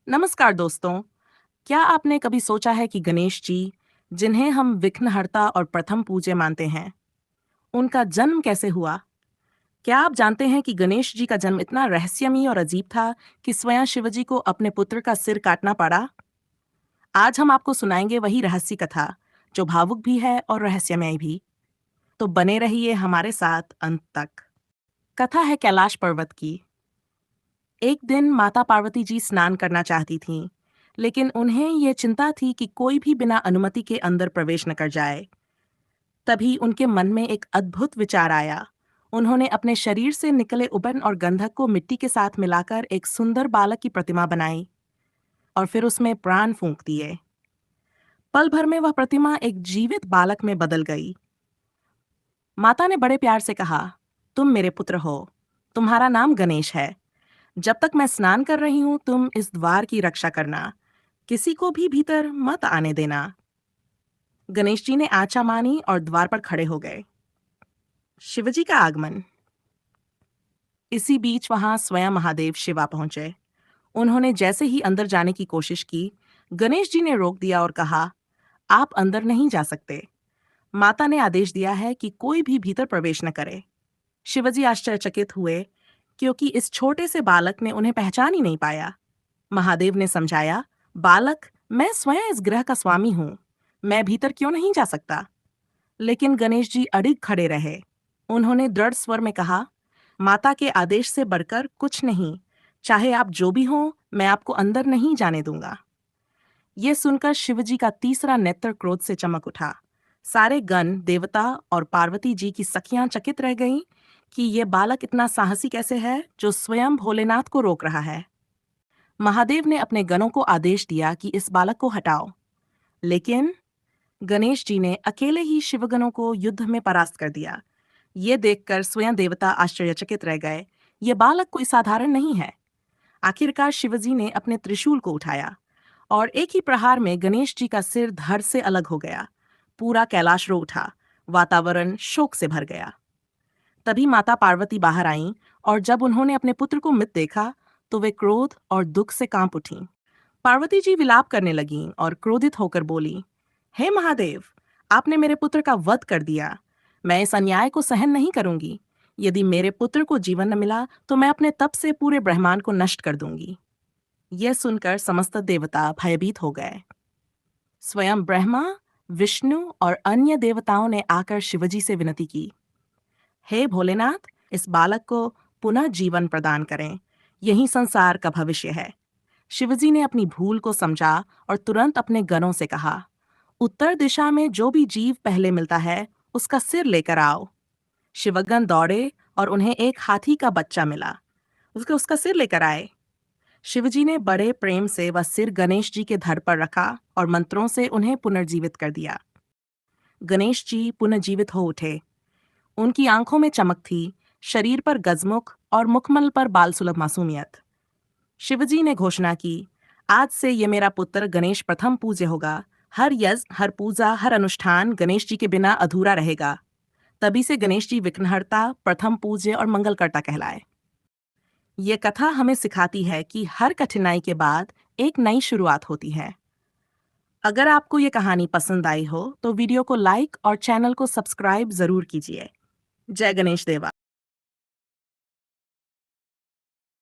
नमस्कार दोस्तों। क्या आपने कभी सोचा है कि गणेश जी, जिन्हें हम विघ्नहर्ता और प्रथम पूज्य मानते हैं, उनका जन्म कैसे हुआ? क्या आप जानते हैं कि गणेश जी का जन्म इतना रहस्यमयी और अजीब था कि स्वयं शिवजी को अपने पुत्र का सिर काटना पड़ा? आज हम आपको सुनाएंगे वही रहस्य कथा, जो भावुक भी है और रहस्यमय भी। तो बने रहिए हमारे साथ अंत तक। कथा है कैलाश पर्वत की। एक दिन माता पार्वती जी स्नान करना चाहती थीं, लेकिन उन्हें यह चिंता थी कि कोई भी बिना अनुमति के अंदर प्रवेश न कर जाए। तभी उनके मन में एक अद्भुत विचार आया। उन्होंने अपने शरीर से निकले उबन और गंधक को मिट्टी के साथ मिलाकर एक सुंदर बालक की प्रतिमा बनाई और फिर उसमें प्राण फूंक दिए। पल भर में वह प्रतिमा एक जीवित बालक में बदल गई। माता ने बड़े प्यार से कहा, तुम मेरे पुत्र हो। तुम्हारा नाम गणेश है। जब तक मैं स्नान कर रही हूं, तुम इस द्वार की रक्षा करना। किसी को भी भीतर मत आने देना। गणेश जी ने आज्ञा मानी और द्वार पर खड़े हो गए। शिवजी का आगमन। इसी बीच वहां स्वयं महादेव शिवा पहुंचे। उन्होंने जैसे ही अंदर जाने की कोशिश की, गणेश जी ने रोक दिया और कहा, आप अंदर नहीं जा सकते। माता ने आदेश दिया है कि कोई भी भीतर प्रवेश न करे। शिवजी आश्चर्यचकित हुए, क्योंकि इस छोटे से बालक ने उन्हें पहचान ही नहीं पाया। महादेव ने समझाया, बालक, मैं स्वयं इस ग्रह का स्वामी हूं। मैं भीतर क्यों नहीं जा सकता? लेकिन गणेश जी अडिग खड़े रहे। उन्होंने दृढ़ स्वर में कहा, माता के आदेश से बढ़कर कुछ नहीं। चाहे आप जो भी हों, मैं आपको अंदर नहीं जाने दूंगा। यह सुनकर शिवजी का तीसरा नेत्र क्रोध से चमक उठा। सारे गण, देवता और पार्वती जी की सखियां चकित रह गईं कि यह बालक इतना साहसी कैसे है, जो स्वयं भोलेनाथ को रोक रहा है। महादेव ने अपने गणों को आदेश दिया कि इस बालक को हटाओ, लेकिन गणेश जी ने अकेले ही शिवगणों को युद्ध में परास्त कर दिया। ये देखकर स्वयं देवता आश्चर्यचकित रह गए। ये बालक कोई साधारण नहीं है। आखिरकार शिवजी ने अपने त्रिशूल को उठाया और एक ही प्रहार में गणेश जी का सिर धड़ से अलग हो गया। पूरा कैलाश रो उठा। वातावरण शोक से भर गया। तभी माता पार्वती बाहर आईं और जब उन्होंने अपने पुत्र को मृत देखा, तो वे क्रोध और दुख से कांप उठीं। पार्वती जी विलाप करने लगीं और क्रोधित होकर बोली, हे महादेव, आपने मेरे पुत्र का वध कर दिया। मैं इस अन्याय को सहन नहीं करूंगी। यदि मेरे पुत्र को जीवन न मिला, तो मैं अपने तप से पूरे ब्रह्मांड को नष्ट कर दूंगी। यह सुनकर समस्त देवता भयभीत हो गए। स्वयं ब्रह्मा, विष्णु और अन्य देवताओं ने आकर शिवजी से विनती की, हे भोलेनाथ, इस बालक को पुनः जीवन प्रदान करें। यही संसार का भविष्य है। शिवजी ने अपनी भूल को समझा और तुरंत अपने गणों से कहा, उत्तर दिशा में जो भी जीव पहले मिलता है, उसका सिर लेकर आओ। शिवगण दौड़े और उन्हें एक हाथी का बच्चा मिला। उसका सिर लेकर आए। शिवजी ने बड़े प्रेम से वह सिर गणेश जी के धड़ पर रखा और मंत्रों से उन्हें पुनर्जीवित कर दिया। गणेश जी पुनर्जीवित हो उठे। उनकी आंखों में चमक थी, शरीर पर गजमुख और मुखमल पर बाल सुलभ मासूमियत। शिवजी ने घोषणा की, आज से ये मेरा पुत्र गणेश प्रथम पूज्य होगा। हर यज्ञ, हर पूजा, हर अनुष्ठान गणेश जी के बिना अधूरा रहेगा। तभी से गणेश जी विघ्नहर्ता, प्रथम पूज्य और मंगलकर्ता कहलाए। ये कथा हमें सिखाती है कि हर कठिनाई के बाद एक नई शुरुआत होती है। अगर आपको ये कहानी पसंद आई हो, तो वीडियो को लाइक और चैनल को सब्सक्राइब जरूर कीजिए। जय गणेश देवा।